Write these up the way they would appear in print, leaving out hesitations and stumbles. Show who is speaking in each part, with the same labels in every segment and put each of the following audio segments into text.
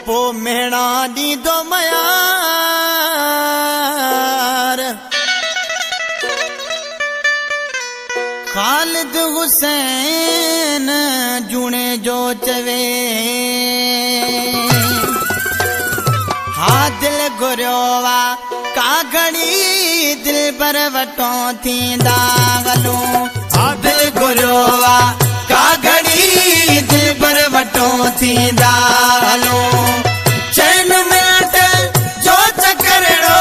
Speaker 1: पो मेहणा ॾींदो मयार ख़ालिद हुसैन जूणे जो चवे हा दिल घुरियो वा का घड़ी दिल पर वटो थींदा हलूं हा दिल घुरियो वा का घड़ी दिल पर वटो थींदा हलूं चैन मिनट जो चकरड़ो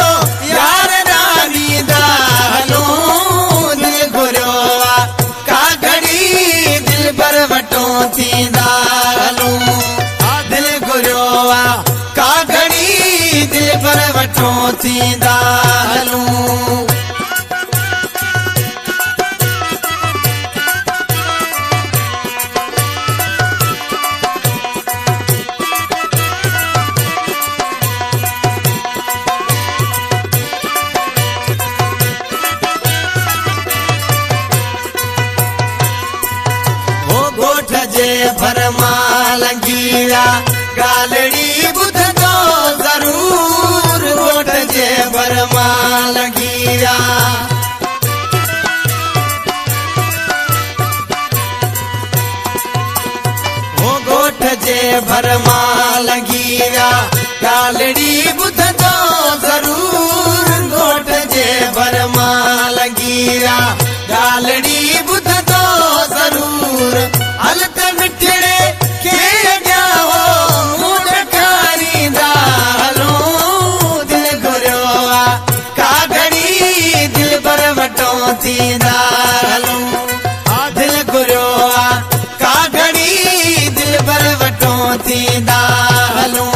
Speaker 1: यार ॾींदा हलूं दिल घुरियो वा का घड़ी दिल पर वटो थींदा हलूं दिल घुरियो वा का घड़ी दिल पर वटो थींदा हलूं भरमा लंघीया गालड़ी बुध दो जरूर गोठ जे भरमा लंघीया हो गोठ जे भरमा लंघीया गालड़ी बुध दो जरूर गोठ जे भरमा लंघीया गालड़ी बुध दो जरूर हलत मिठड़े के जाओ मुंड खारींदा हलूं दिल घुरियो वा का घड़ी दिल पर वटो थींदा हलूं दिल घुरियो वा का घड़ी दिल पर वटो थींदा हलूं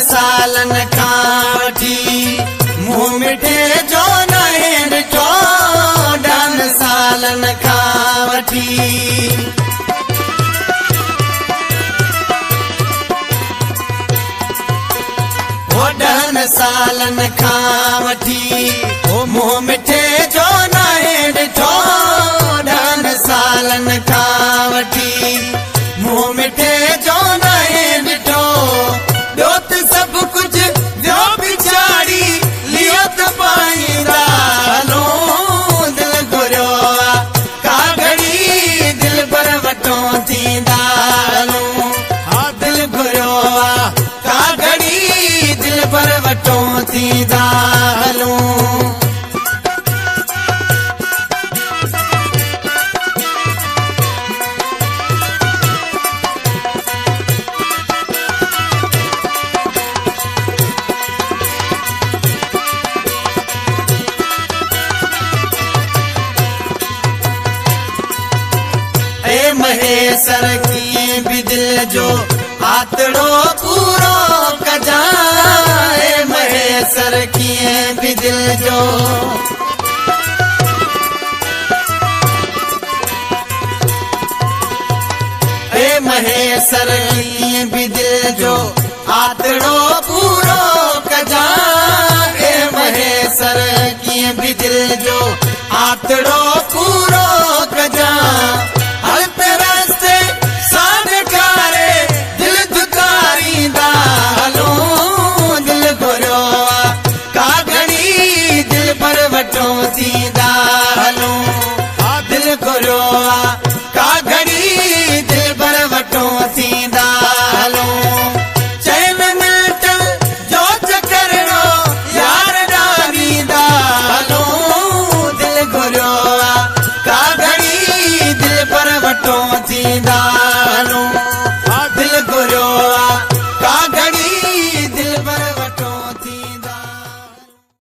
Speaker 1: सालन खां वठी मुंह मिठे जो नाहे ॾिठो ॾहनि सालन खां वठी ॾहनि सालन खां वठी मुंह मिठे जो नाहे ॾिठो ॾहनि सालन खां वठी मुंह मिठे जो नाहे ॾिठो ॿियो त सभु कुझु ॿियो पिछाड़ी लियो त पाईंदा हलूं दिल घुरियो का घड़ी दिल पर वटो थींदा हलूं हा दिल घुरियो का घड़ी दिल पर वटो थींदा हलूं महेसर कीअं बि दिल जो आतड़ो पूरो कजां महेसर कीअं बि दिल जो महेसर कीअं बि दिल जो आतड़ो पूरो कजां महेसर कीअं बि दिल जो आतड़ो पूरो कजां थींदा हलूं दिल घुरियो का घड़ी दिल पर वटो थींदा हलूं चैन मिनट जो चकरड़ो यार ॾींदा हलूं दिल घुरियो का घड़ी दिल पर वटो थींदा